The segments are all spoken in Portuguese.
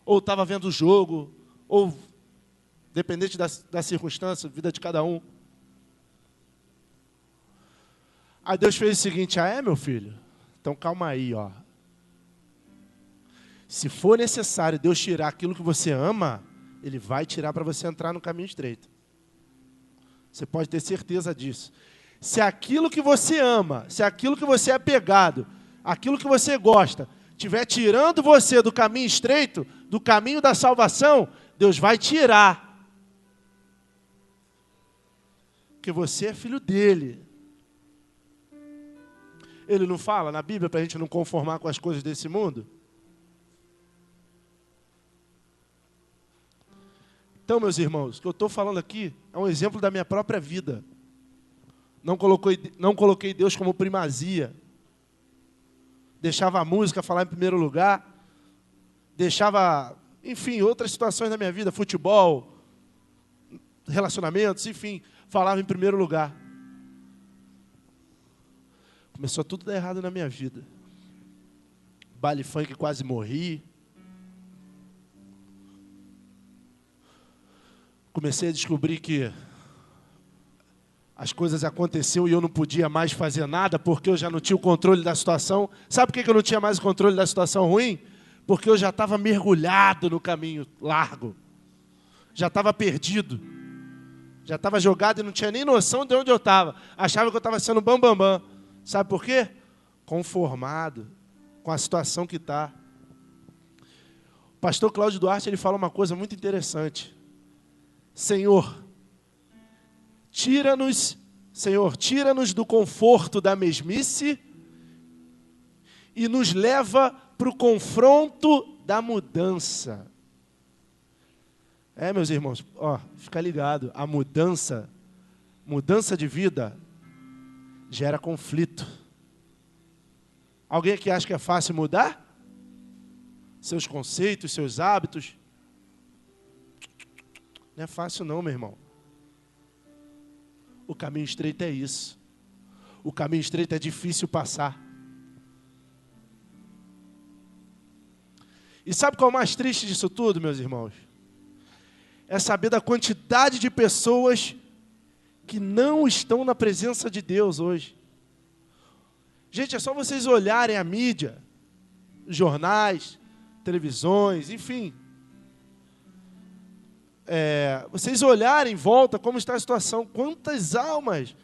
ou estava vendo o jogo, ou dependente da circunstância, vida de cada um. Aí Deus fez o seguinte: meu filho? Então calma aí, ó. Se for necessário Deus tirar aquilo que você ama, Ele vai tirar para você entrar no caminho estreito. Você pode ter certeza disso. Se aquilo que você ama, se aquilo que você é apegado, aquilo que você gosta, estiver tirando você do caminho estreito, do caminho da salvação, Deus vai tirar. Porque você é filho dele. Ele não fala na Bíblia para a gente não conformar com as coisas desse mundo? Então, meus irmãos, o que eu estou falando aqui é um exemplo da minha própria vida. Não coloquei Deus como primazia. Deixava a música falar em primeiro lugar. Deixava, enfim, outras situações da minha vida, futebol, relacionamentos, enfim, falava em primeiro lugar. Começou tudo a dar errado na minha vida. Baile funk, quase morri. Comecei a descobrir que as coisas aconteceram e eu não podia mais fazer nada porque eu já não tinha o controle da situação. Sabe por que eu não tinha mais o controle da situação ruim? Porque eu já estava mergulhado no caminho largo. Já estava perdido. Já estava jogado e não tinha nem noção de onde eu estava. Achava que eu estava sendo bambambam. Sabe por quê? Conformado com a situação que está. O pastor Cláudio Duarte, ele fala uma coisa muito interessante. Senhor, tira-nos do conforto da mesmice e nos leva para o confronto da mudança. Meus irmãos, fica ligado, a mudança de vida gera conflito. Alguém aqui acha que é fácil mudar? Seus conceitos, seus hábitos? Não é fácil não, meu irmão. O caminho estreito é isso. O caminho estreito é difícil passar. E sabe qual é o mais triste disso tudo, meus irmãos? É saber da quantidade de pessoas que não estão na presença de Deus hoje. Gente, é só vocês olharem a mídia, jornais, televisões, enfim. Vocês olharem em volta como está a situação. Quantas almas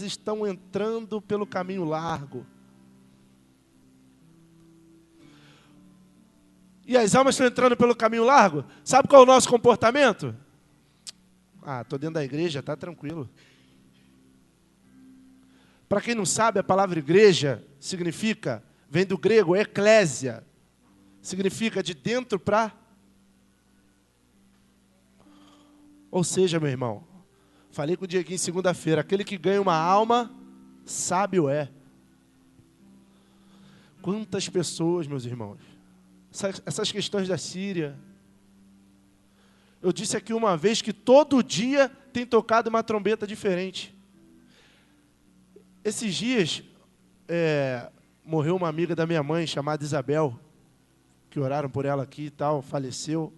estão entrando pelo caminho largo? E as almas estão entrando pelo caminho largo? Sabe qual é o nosso comportamento? Estou dentro da igreja, está tranquilo. Para quem não sabe, a palavra igreja vem do grego eclésia. Significa de dentro para... Ou seja, meu irmão, falei com o Dieguinho segunda-feira, aquele que ganha uma alma, sábio é. Quantas pessoas, meus irmãos, essas questões da Síria. Eu disse aqui uma vez que todo dia tem tocado uma trombeta diferente. Esses dias, morreu uma amiga da minha mãe, chamada Isabel, que oraram por ela aqui e tal, faleceu.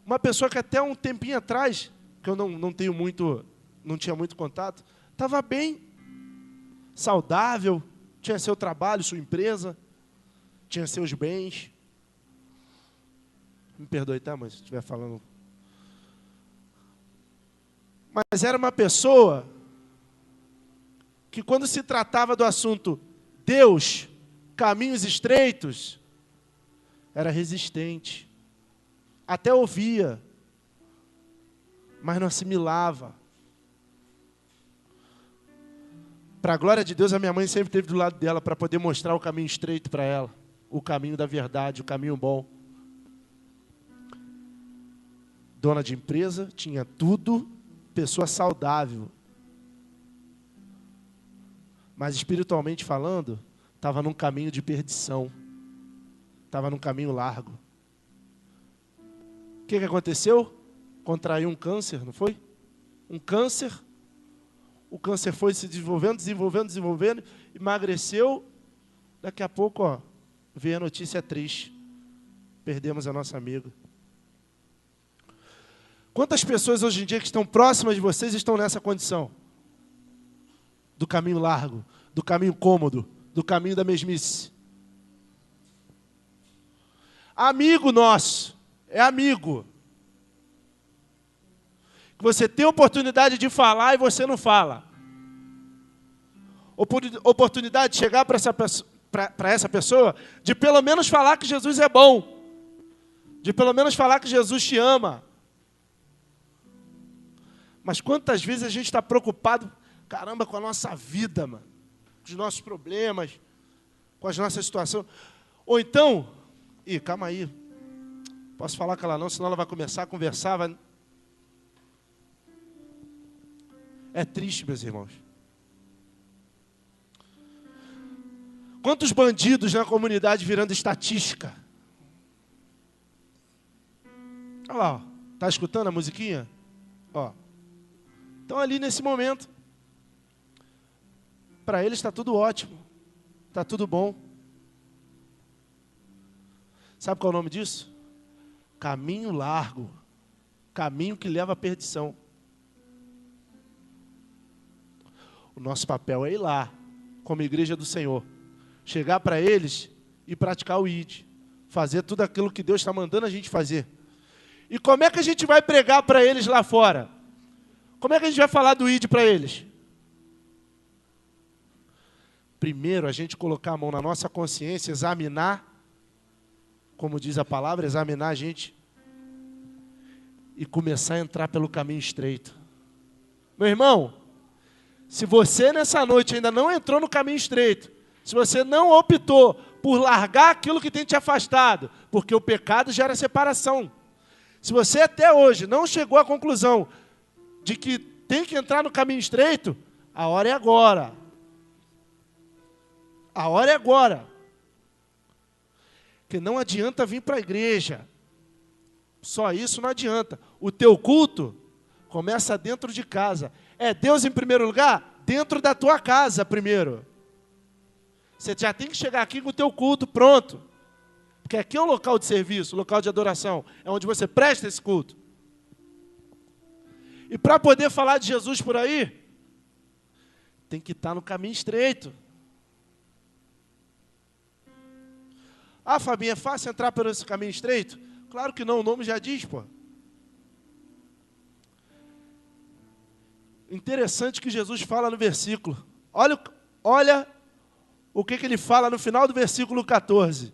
Uma pessoa que até um tempinho atrás, que eu não tinha muito contato, estava bem, saudável, tinha seu trabalho, sua empresa, tinha seus bens. Me perdoe, tá, mas se estiver falando. Mas era uma pessoa que quando se tratava do assunto Deus, caminhos estreitos, era resistente. Até ouvia, mas não assimilava. Para a glória de Deus, a minha mãe sempre esteve do lado dela para poder mostrar o caminho estreito para ela, o caminho da verdade, o caminho bom. Dona de empresa, tinha tudo, pessoa saudável. Mas espiritualmente falando, estava num caminho de perdição. Estava num caminho largo. O que aconteceu? Contraiu um câncer, não foi? Um câncer. O câncer foi se desenvolvendo, emagreceu. Daqui a pouco, veio a notícia triste. Perdemos a nossa amiga. Quantas pessoas hoje em dia que estão próximas de vocês estão nessa condição? Do caminho largo, do caminho cômodo, do caminho da mesmice. Amigo nosso, é amigo. Você tem oportunidade de falar e você não fala. Oportunidade de chegar para essa pessoa, de pelo menos falar que Jesus é bom. De pelo menos falar que Jesus te ama. Mas quantas vezes a gente está preocupado, caramba, com a nossa vida, mano, com os nossos problemas, com as nossas situações. Ou então, calma aí, posso falar com ela não, senão ela vai começar a conversar. É triste, meus irmãos. Quantos bandidos na comunidade virando estatística? Olha lá, está escutando a musiquinha? Ó. Então ali nesse momento, para eles está tudo ótimo, está tudo bom. Sabe qual é o nome disso? Caminho largo, caminho que leva à perdição. O nosso papel é ir lá, como igreja do Senhor, chegar para eles e praticar o ID, fazer tudo aquilo que Deus está mandando a gente fazer. E como é que a gente vai pregar para eles lá fora? Como é que a gente vai falar do ID para eles? Primeiro, a gente colocar a mão na nossa consciência, examinar, como diz a palavra, examinar a gente e começar a entrar pelo caminho estreito. Meu irmão, se você nessa noite ainda não entrou no caminho estreito, se você não optou por largar aquilo que tem te afastado, porque o pecado gera separação. Se você até hoje não chegou à conclusão de que tem que entrar no caminho estreito, a hora é agora. A hora é agora. Porque não adianta vir para a igreja. Só isso não adianta. O teu culto começa dentro de casa. É Deus em primeiro lugar? Dentro da tua casa primeiro. Você já tem que chegar aqui com o teu culto pronto. Porque aqui é um local de serviço, um local de adoração. É onde você presta esse culto. E para poder falar de Jesus por aí, tem que estar no caminho estreito. Ah, Fabinho, é fácil entrar por esse caminho estreito? Claro que não, o nome já diz, pô. Interessante que Jesus fala no versículo. Olha o que ele fala no final do versículo 14.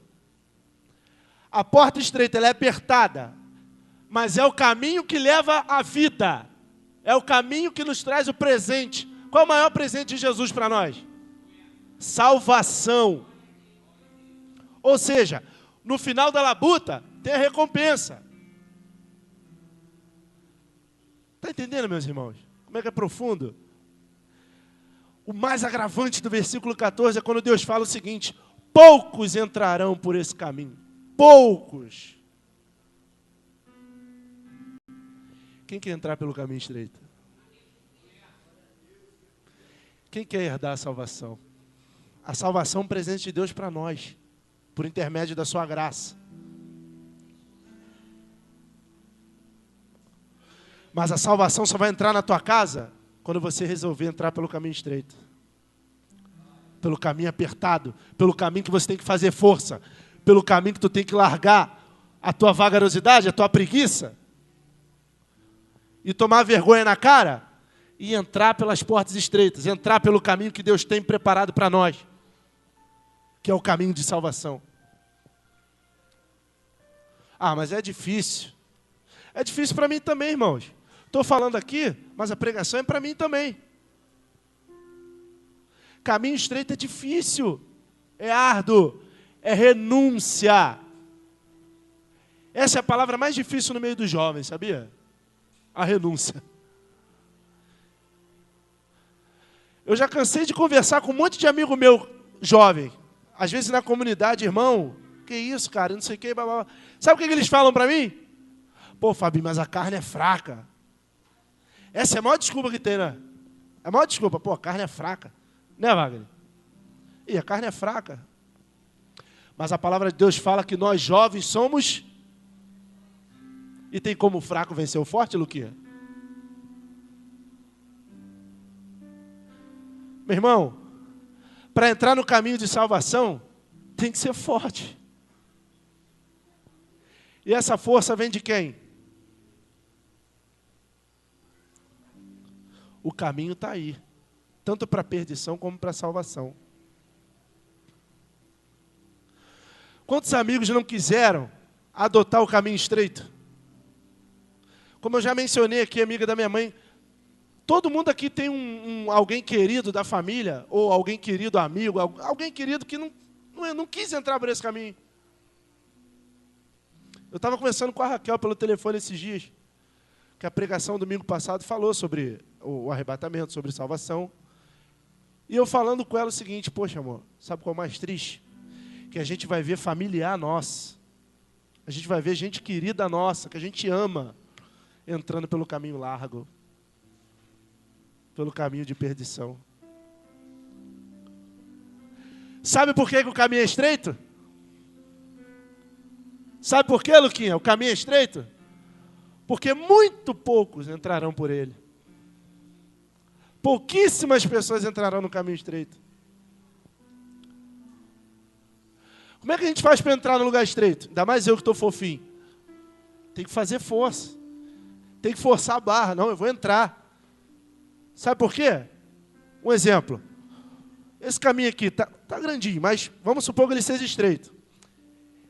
A porta estreita, ela é apertada, mas é o caminho que leva à vida. É o caminho que nos traz o presente. Qual é o maior presente de Jesus para nós? Salvação. Ou seja, no final da labuta, tem a recompensa. Está entendendo, meus irmãos? Como é que é profundo? O mais agravante do versículo 14 é quando Deus fala o seguinte: poucos entrarão por esse caminho. Poucos. Quem quer entrar pelo caminho estreito? Quem quer herdar a salvação? A salvação é um presente de Deus para nós, por intermédio da sua graça. Mas a salvação só vai entrar na tua casa quando você resolver entrar pelo caminho estreito. Pelo caminho apertado, pelo caminho que você tem que fazer força, pelo caminho que tu tem que largar a tua vagarosidade, a tua preguiça, e tomar vergonha na cara, e entrar pelas portas estreitas, entrar pelo caminho que Deus tem preparado para nós, que é o caminho de salvação. Ah, mas é difícil. É difícil para mim também, irmãos. Estou falando aqui, mas a pregação é para mim também. Caminho estreito é difícil, é árduo, é renúncia. Essa é a palavra mais difícil no meio dos jovens, sabia? A renúncia. Eu já cansei de conversar com um monte de amigo meu jovem. Às vezes na comunidade, irmão, que isso, cara, não sei o que, blá, blá, blá. Sabe o que eles falam para mim? Pô, Fabinho, mas a carne é fraca. Essa é a maior desculpa que tem, né? É a maior desculpa. Pô, a carne é fraca. Né, Wagner? E a carne é fraca. Mas a palavra de Deus fala que nós jovens somos... E tem como o fraco vencer o forte, Luquinha? Meu irmão, para entrar no caminho de salvação, tem que ser forte. E essa força vem de quem? O caminho está aí, tanto para a perdição como para a salvação. Quantos amigos não quiseram adotar o caminho estreito? Como eu já mencionei aqui, amiga da minha mãe, todo mundo aqui tem alguém querido da família, ou alguém querido amigo, alguém querido que não quis entrar por esse caminho. Eu estava conversando com a Raquel pelo telefone esses dias, que a pregação domingo passado falou sobre o arrebatamento, sobre salvação. E eu falando com ela o seguinte: poxa, amor, sabe qual é o mais triste? Que a gente vai ver familiar nossa, a gente vai ver gente querida nossa, que a gente ama, entrando pelo caminho largo, pelo caminho de perdição. Sabe por que o caminho é estreito? Sabe por que, Luquinha, o caminho é estreito? Porque muito poucos entrarão por ele. Pouquíssimas pessoas entrarão no caminho estreito. Como é que a gente faz para entrar no lugar estreito? Ainda mais eu que estou fofinho. Tem que fazer força. Tem que forçar a barra. Não, eu vou entrar. Sabe por quê? Um exemplo. Esse caminho aqui tá grandinho, mas vamos supor que ele seja estreito.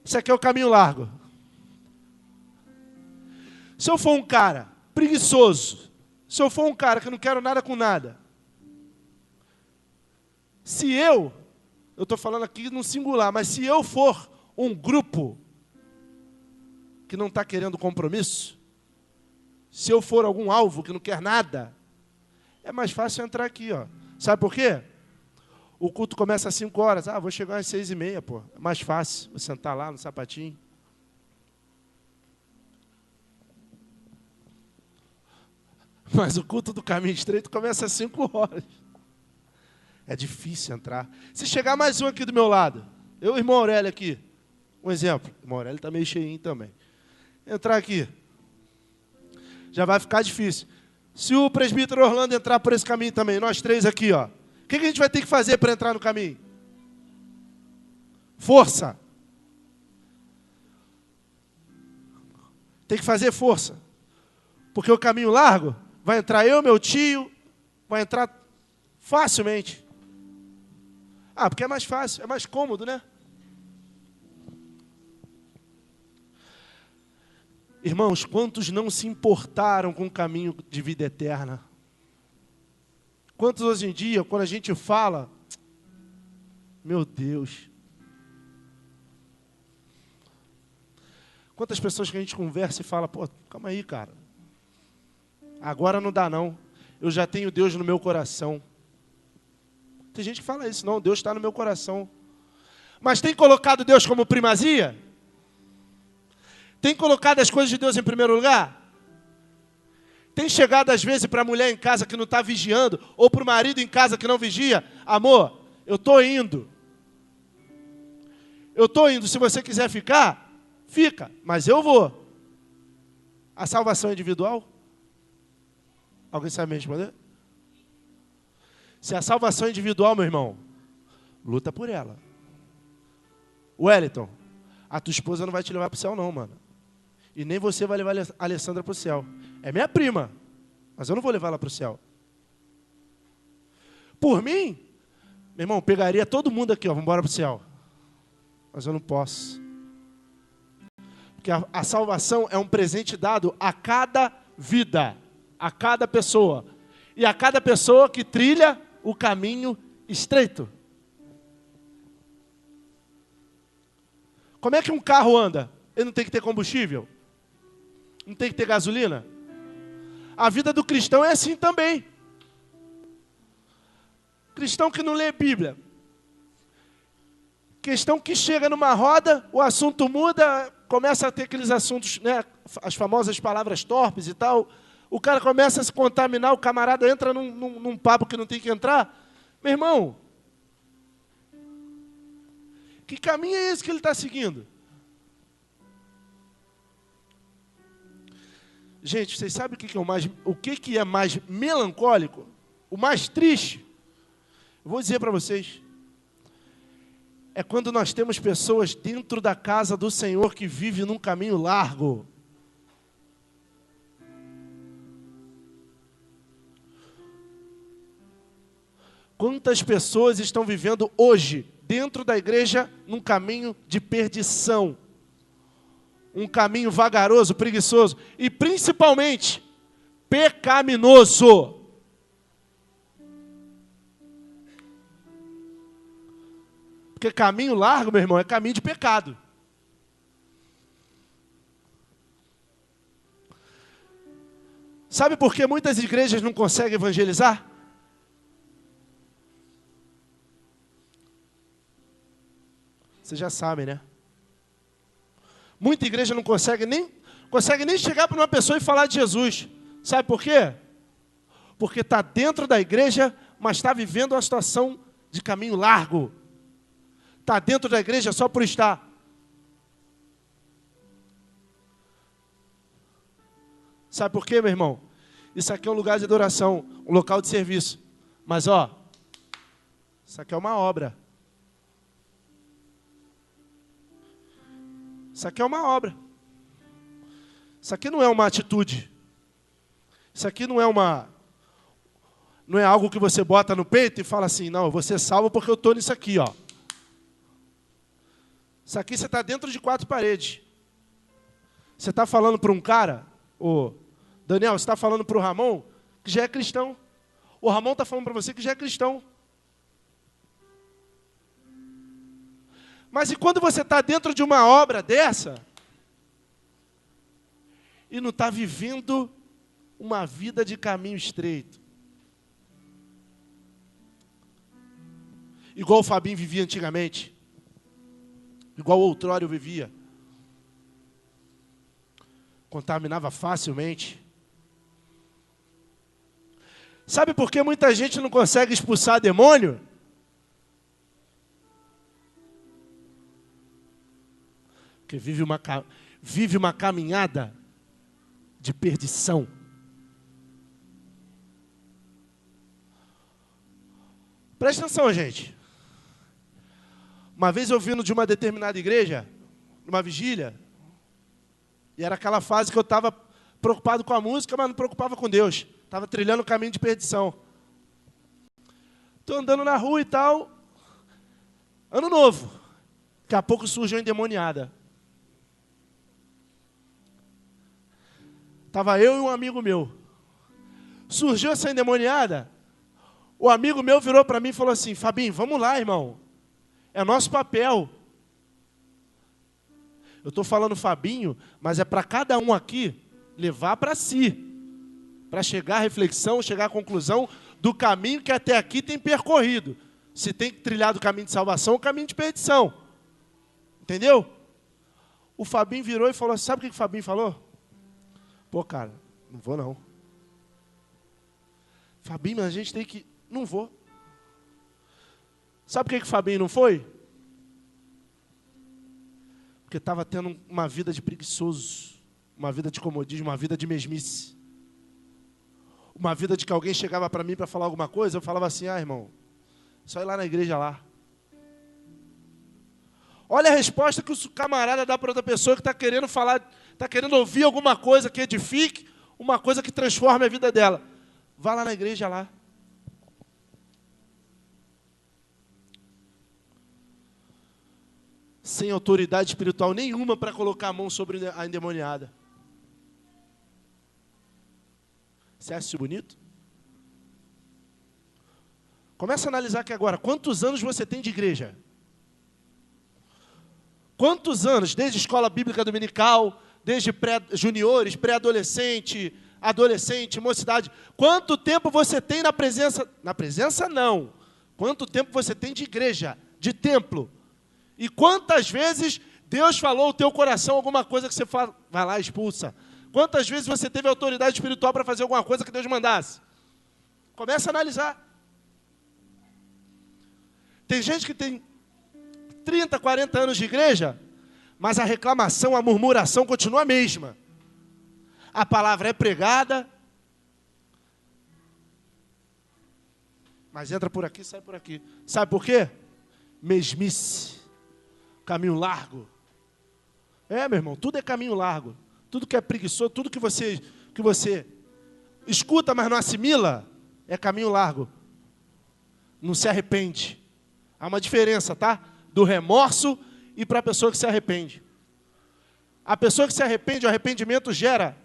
Esse aqui é o caminho largo. Se eu for um cara preguiçoso, se eu for um cara que não quero nada com nada, se eu estou falando aqui no singular, mas se eu for um grupo que não está querendo compromisso, se eu for algum alvo que não quer nada, é mais fácil entrar aqui, ó. Sabe por quê? O culto começa às 5 horas. Vou chegar às 6:30, pô. É mais fácil. Vou sentar lá no sapatinho. Mas o culto do caminho estreito começa às 5 horas. É difícil entrar. Se chegar mais um aqui do meu lado, eu e o irmão Aurélio aqui, um exemplo. O irmão Aurélio está meio cheinho também. Entrar aqui, já vai ficar difícil. Se o presbítero Orlando entrar por esse caminho também, nós três aqui, ó, o que a gente vai ter que fazer para entrar no caminho? Força. Tem que fazer força. Porque o caminho largo, vai entrar eu, meu tio, vai entrar facilmente. Porque é mais fácil, é mais cômodo, né? Irmãos, quantos não se importaram com o caminho de vida eterna? Quantos hoje em dia, quando a gente fala, meu Deus, quantas pessoas que a gente conversa e fala, pô, calma aí, cara, agora não dá não, eu já tenho Deus no meu coração. Tem gente que fala isso, não, Deus está no meu coração. Mas tem colocado Deus como primazia? Tem colocado as coisas de Deus em primeiro lugar? Tem chegado às vezes para a mulher em casa que não está vigiando, ou para o marido em casa que não vigia, amor, eu estou indo. Eu estou indo, se você quiser ficar, fica, mas eu vou. A salvação é individual? Alguém sabe me responder? Se a salvação é individual, meu irmão, luta por ela. Wellington, a tua esposa não vai te levar para o céu não, mano. E nem você vai levar a Alessandra para o céu. É minha prima, mas eu não vou levar ela para o céu. Por mim, meu irmão, pegaria todo mundo aqui, ó, vamos embora para o céu. Mas eu não posso. Porque a salvação é um presente dado a cada vida, a cada pessoa. E a cada pessoa que trilha o caminho estreito. Como é que um carro anda? Ele não tem que ter combustível? Não tem que ter gasolina? A vida do cristão é assim também. Cristão que não lê Bíblia. Cristão que chega numa roda, o assunto muda, começa a ter aqueles assuntos, né, as famosas palavras torpes e tal. O cara começa a se contaminar, o camarada entra num papo que não tem que entrar. Meu irmão, Que caminho é esse que ele está seguindo? Gente, vocês sabem o que é mais melancólico? O mais triste? Eu vou dizer para vocês. É quando nós temos pessoas dentro da casa do Senhor que vivem num caminho largo. Quantas pessoas estão vivendo hoje, dentro da igreja, num caminho de perdição? Um caminho vagaroso, preguiçoso e, principalmente, pecaminoso. Porque caminho largo, meu irmão, é caminho de pecado. Sabe por que muitas igrejas não conseguem evangelizar? Vocês já sabem, né? Muita igreja não consegue nem chegar para uma pessoa e falar de Jesus. Sabe por quê? Porque está dentro da igreja, mas está vivendo uma situação de caminho largo. Está dentro da igreja só por estar. Sabe por quê, meu irmão? Isso aqui é um lugar de adoração, um local de serviço. Mas, isso aqui é uma obra. Isso aqui é uma obra. Isso aqui não é uma atitude. Isso aqui não é algo que você bota no peito e fala assim, não, eu vou ser salvo porque eu estou nisso aqui, ó. Isso aqui você está dentro de 4 paredes. Você está falando para um cara, Daniel, você está falando para o Ramon, que já é cristão. O Ramon está falando para você que já é cristão. Mas e quando você está dentro de uma obra dessa e não está vivendo uma vida de caminho estreito? Igual o Fabinho vivia antigamente. Igual outrora eu vivia. Contaminava facilmente. Sabe por que muita gente não consegue expulsar demônio? Porque vive uma caminhada de perdição. Presta atenção, gente. Uma vez eu vindo de uma determinada igreja, numa vigília, e era aquela fase que eu estava preocupado com a música, mas não preocupava com Deus. Estava trilhando o caminho de perdição. Estou andando na rua e tal. Ano novo. Daqui a pouco surgiu uma endemoniada. Estava eu e um amigo meu. Surgiu essa endemoniada. O amigo meu virou para mim e falou assim, Fabinho, vamos lá, irmão. É nosso papel. Eu estou falando Fabinho, mas é para cada um aqui levar para si. Para chegar à reflexão, chegar à conclusão do caminho que até aqui tem percorrido. Se tem trilhado o caminho de salvação ou o caminho de perdição. Entendeu? O Fabinho virou e falou, sabe o que o Fabinho falou? Pô, cara, não vou não. Fabinho, mas a gente tem que... Não vou. Sabe por que o Fabinho não foi? Porque estava tendo uma vida de preguiçoso, uma vida de comodismo, uma vida de mesmice. Uma vida de que alguém chegava para mim para falar alguma coisa, eu falava assim, irmão, só ir lá na igreja lá. Olha a resposta que o camarada dá para outra pessoa que está querendo falar, está querendo ouvir alguma coisa que edifique, uma coisa que transforme a vida dela. Vá lá na igreja lá. Sem autoridade espiritual nenhuma para colocar a mão sobre a endemoniada. Você acha isso bonito? Começa a analisar aqui agora. Quantos anos você tem de igreja? Quantos anos? Desde escola bíblica dominical, desde juniores, pré-adolescente, adolescente, mocidade. Quanto tempo você tem na presença? Na presença não. Quanto tempo você tem de igreja, de templo? E quantas vezes Deus falou ao teu coração alguma coisa que você fala, vai lá, expulsa. Quantas vezes você teve autoridade espiritual para fazer alguma coisa que Deus mandasse? Começa a analisar. Tem gente que 30, 40 anos de igreja, mas a reclamação, a murmuração continua a mesma. A palavra é pregada, mas entra por aqui, sai por aqui. Sabe por quê? Mesmice. Caminho largo. Meu irmão, tudo é caminho largo. Tudo que é preguiçoso, tudo que você escuta, mas não assimila, é caminho largo. Não se arrepende. Há uma diferença, tá? Do remorso e para a pessoa que se arrepende. A pessoa que se arrepende, o arrependimento gera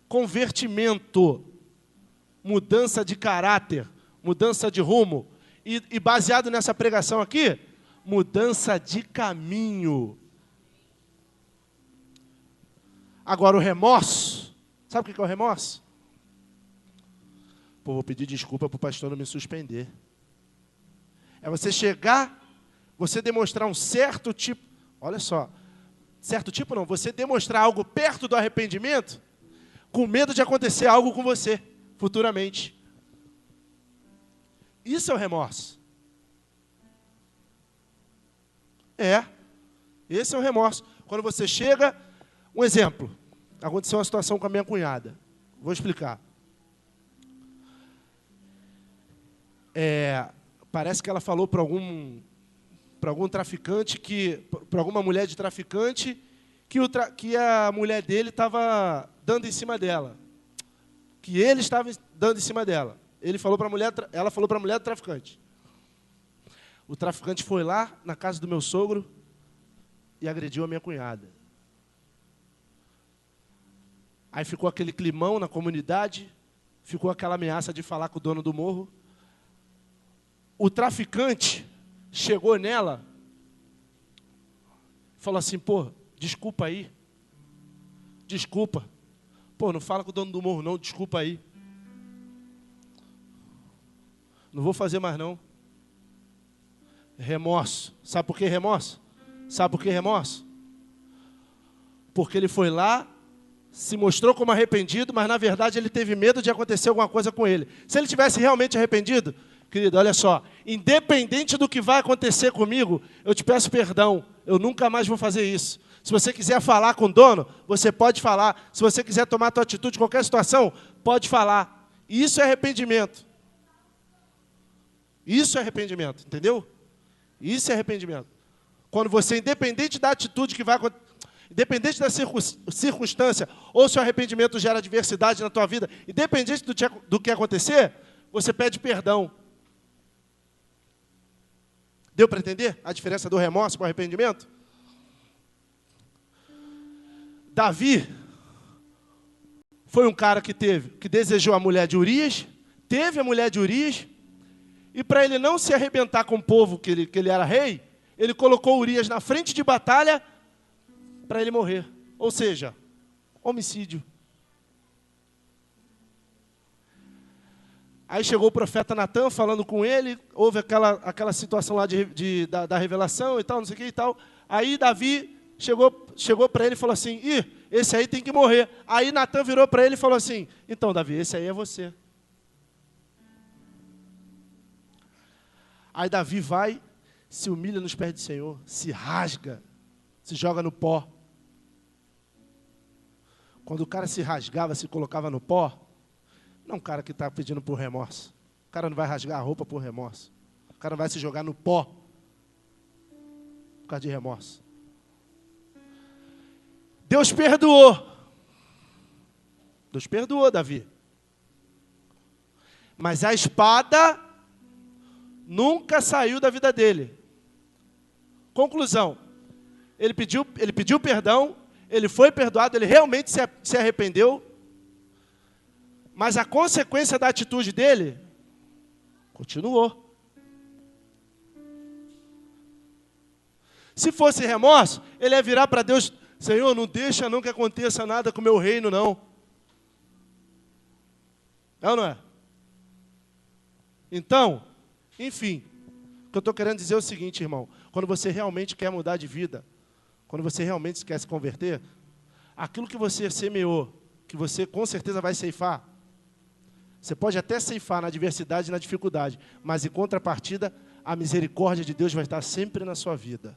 convertimento, mudança de caráter, mudança de rumo. E baseado nessa pregação aqui, mudança de caminho. Agora o remorso, sabe o que é o remorso? Pô, vou pedir desculpa para o pastor não me suspender. É você chegar, você demonstrar um certo tipo, olha só, certo tipo não, você demonstrar algo perto do arrependimento, com medo de acontecer algo com você, futuramente. Isso é o remorso. Esse é o remorso. Quando você chega, um exemplo, aconteceu uma situação com a minha cunhada, vou explicar. Parece que ela falou para algum traficante, para alguma mulher de traficante, que a mulher dele estava dando em cima dela. Que ele estava dando em cima dela. Ela falou para a mulher do traficante. O traficante foi lá na casa do meu sogro e agrediu a minha cunhada. Aí ficou aquele climão na comunidade, ficou aquela ameaça de falar com o dono do morro. O traficante chegou nela, falou assim, pô, desculpa aí. Desculpa. Pô, não fala com o dono do morro não, desculpa aí. Não vou fazer mais não. Remorso. Sabe por que remorso? Sabe por que remorso? Porque ele foi lá, se mostrou como arrependido, mas na verdade ele teve medo de acontecer alguma coisa com ele. Se ele tivesse realmente arrependido, querido, olha só, independente do que vai acontecer comigo, eu te peço perdão, eu nunca mais vou fazer isso. Se você quiser falar com o dono, você pode falar. Se você quiser tomar a tua atitude em qualquer situação, pode falar. Isso é arrependimento. Isso é arrependimento, entendeu? Isso é arrependimento. Quando você, independente da atitude que vai acontecer, independente da circunstância, ou se o arrependimento gera adversidade na tua vida, independente do que acontecer, você pede perdão. Deu para entender a diferença do remorso para o arrependimento? Davi foi um cara que desejou a mulher de Urias, teve a mulher de Urias, e para ele não se arrebentar com o povo que ele era rei, ele colocou Urias na frente de batalha para ele morrer. Ou seja, homicídio. Aí chegou o profeta Natan falando com ele, houve aquela situação lá da revelação e tal, não sei o que e tal. Aí Davi chegou para ele e falou assim, esse aí tem que morrer. Aí Natan virou para ele e falou assim, então Davi, esse aí é você. Aí Davi vai, se humilha nos pés do Senhor, se rasga, se joga no pó. Quando o cara se rasgava, se colocava no pó, não é um cara que está pedindo por remorso. O cara não vai rasgar a roupa por remorso. O cara não vai se jogar no pó por causa de remorso. Deus perdoou. Deus perdoou Davi. Mas a espada nunca saiu da vida dele. Conclusão. Ele pediu perdão, ele foi perdoado, ele realmente se arrependeu. Mas a consequência da atitude dele continuou. Se fosse remorso, ele ia virar para Deus, Senhor, não deixa não que aconteça nada com o meu reino, não. É ou não é? Então, enfim, o que eu estou querendo dizer é o seguinte, irmão. Quando você realmente quer mudar de vida, quando você realmente quer se converter, aquilo que você semeou, que você com certeza vai ceifar, você pode até ceifar na adversidade e na dificuldade, mas em contrapartida, a misericórdia de Deus vai estar sempre na sua vida.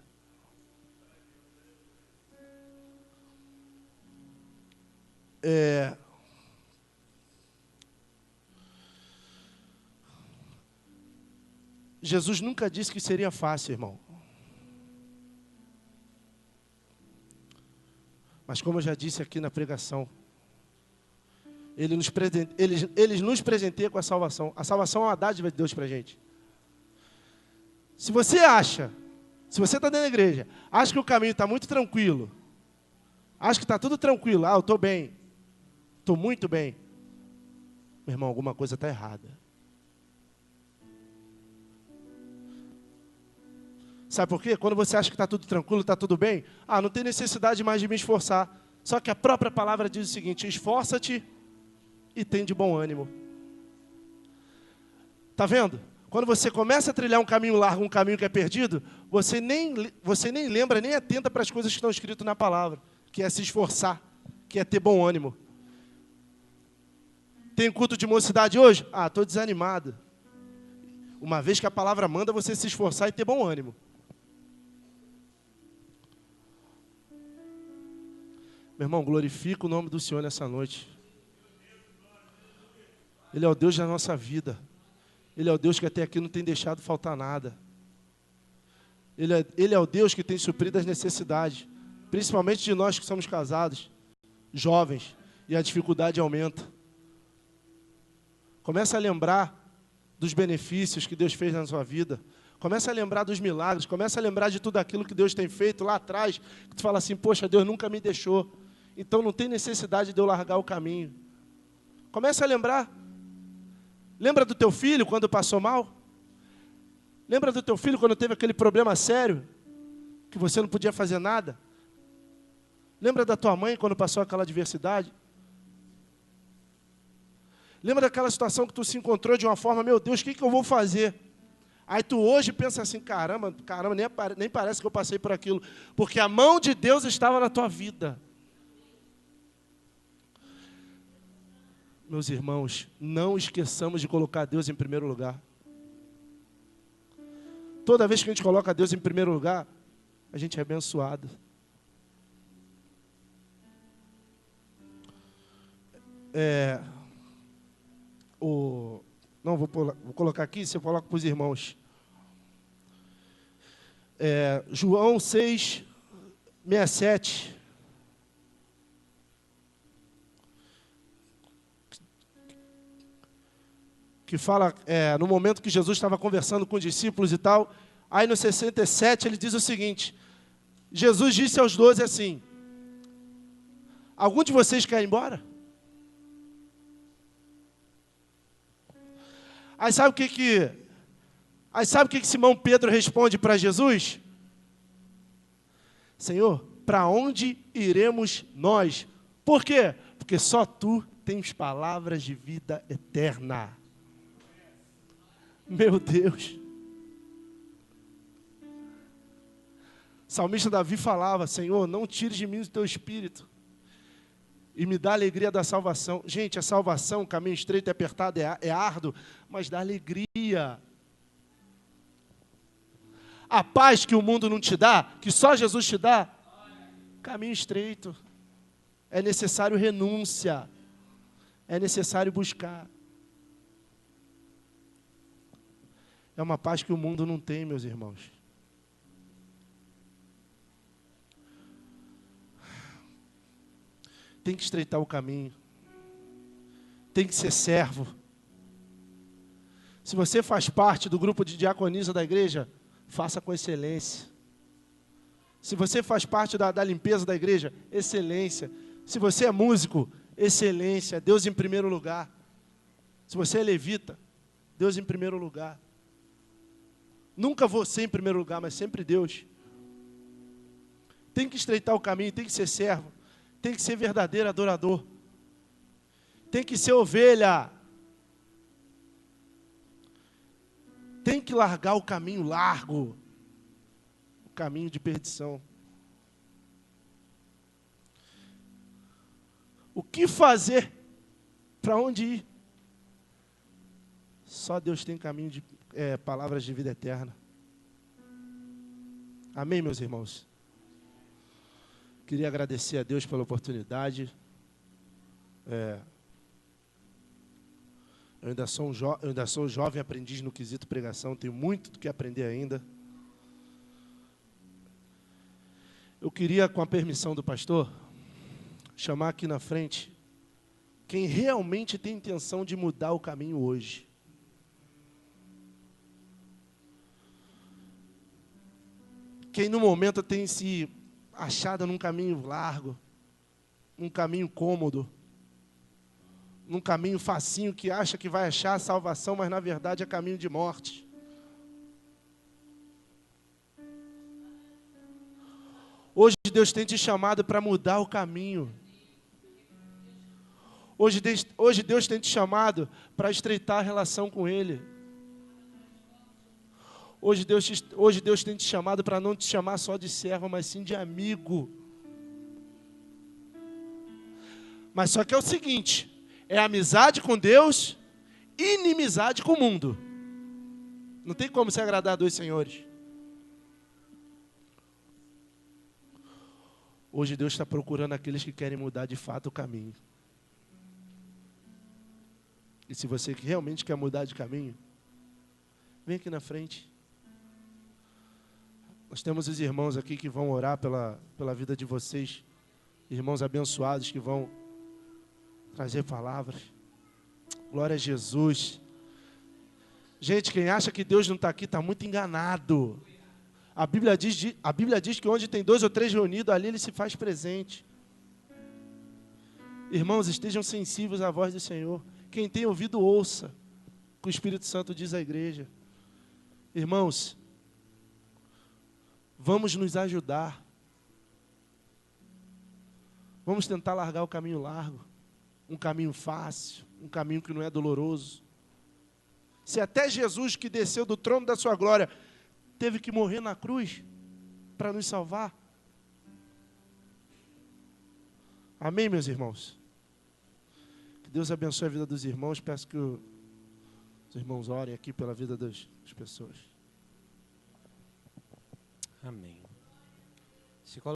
Jesus nunca disse que seria fácil, irmão. Mas como eu já disse aqui na pregação, Ele nos presenteia com a salvação. A salvação é uma dádiva de Deus para a gente. Se você está dentro da igreja, acha que o caminho está muito tranquilo, acha que está tudo tranquilo, eu estou bem, estou muito bem, meu irmão, alguma coisa está errada. Sabe por quê? Quando você acha que está tudo tranquilo, está tudo bem, não tem necessidade mais de me esforçar. Só que a própria palavra diz o seguinte: esforça-te e tem de bom ânimo. Está vendo? Quando você começa a trilhar um caminho largo, um caminho que é perdido, você nem lembra, nem atenta para as coisas que estão escritas na palavra, que é se esforçar, que é ter bom ânimo. Tem culto de mocidade hoje? Estou desanimado. Uma vez que a palavra manda você se esforçar e ter bom ânimo. Meu irmão, glorifica o nome do Senhor nessa noite. Ele é o Deus da nossa vida. Ele é o Deus que até aqui não tem deixado faltar nada. Ele é o Deus que tem suprido as necessidades, principalmente de nós que somos casados, jovens, e a dificuldade aumenta. Começa a lembrar dos benefícios que Deus fez na sua vida. Começa a lembrar dos milagres, começa a lembrar de tudo aquilo que Deus tem feito lá atrás, que tu fala assim: poxa, Deus nunca me deixou, então não tem necessidade de eu largar o caminho. Começa a lembrar. Lembra do teu filho quando passou mal? Lembra do teu filho quando teve aquele problema sério, que você não podia fazer nada? Lembra da tua mãe quando passou aquela adversidade? Lembra daquela situação que tu se encontrou de uma forma: meu Deus, o que eu vou fazer? Aí tu hoje pensa assim: caramba, nem parece que eu passei por aquilo, porque a mão de Deus estava na tua vida. Meus irmãos, não esqueçamos de colocar Deus em primeiro lugar. Toda vez que a gente coloca Deus em primeiro lugar, a gente é abençoado. Vou colocar aqui, você coloca para os irmãos. João 6:67. Que fala, no momento que Jesus estava conversando com os discípulos e tal, aí no 67 ele diz o seguinte: Jesus disse aos 12 assim: algum de vocês quer ir embora? Aí sabe o que Simão Pedro responde para Jesus? Senhor, para onde iremos nós? Por quê? Porque só tu tens palavras de vida eterna. Meu Deus. O salmista Davi falava: Senhor, não tires de mim o teu espírito e me dá a alegria da salvação. Gente, a salvação, caminho estreito e apertado, é árduo, mas dá alegria. A paz que o mundo não te dá, que só Jesus te dá, caminho estreito. É necessário renúncia, é necessário buscar. É uma paz que o mundo não tem, meus irmãos. Tem que estreitar o caminho. Tem que ser servo. Se você faz parte do grupo de diaconisa da igreja, faça com excelência. Se você faz parte da limpeza da igreja, excelência. Se você é músico, excelência. Deus em primeiro lugar. Se você é levita, Deus em primeiro lugar. Nunca você em primeiro lugar, mas sempre Deus. Tem que estreitar o caminho, tem que ser servo, tem que ser verdadeiro adorador, tem que ser ovelha, tem que largar o caminho largo, o caminho de perdição. O que fazer? Para onde ir? Só Deus tem caminho de palavras de vida eterna. Amém, meus irmãos? Queria agradecer a Deus pela oportunidade. Eu ainda sou jovem aprendiz no quesito pregação, tenho muito do que aprender ainda. Eu queria, com a permissão do pastor, chamar aqui na frente quem realmente tem intenção de mudar o caminho hoje. Quem no momento tem se achado num caminho largo, num caminho cômodo, num caminho facinho, que acha que vai achar a salvação, mas na verdade é caminho de morte. Hoje Deus tem te chamado para mudar o caminho. Hoje Deus tem te chamado para estreitar a relação com Ele. Hoje Deus tem te chamado para não te chamar só de servo, mas sim de amigo. Mas só que é o seguinte, é amizade com Deus e inimizade com o mundo. Não tem como se agradar a dois senhores. Hoje Deus está procurando aqueles que querem mudar de fato o caminho. E se você realmente quer mudar de caminho, vem aqui na frente. Nós temos os irmãos aqui que vão orar pela vida de vocês. Irmãos abençoados que vão trazer palavras. Glória a Jesus. Gente, quem acha que Deus não está aqui está muito enganado. A Bíblia diz que onde tem 2 ou 3 reunidos, ali Ele se faz presente. Irmãos, estejam sensíveis à voz do Senhor. Quem tem ouvido, ouça o que o Espírito Santo diz à igreja. Irmãos, vamos nos ajudar. Vamos tentar largar o caminho largo. Um caminho fácil, um caminho que não é doloroso. Se até Jesus, que desceu do trono da sua glória, teve que morrer na cruz para nos salvar. Amém, meus irmãos? Que Deus abençoe a vida dos irmãos. Peço que os irmãos orem aqui pela vida das pessoas. Amém.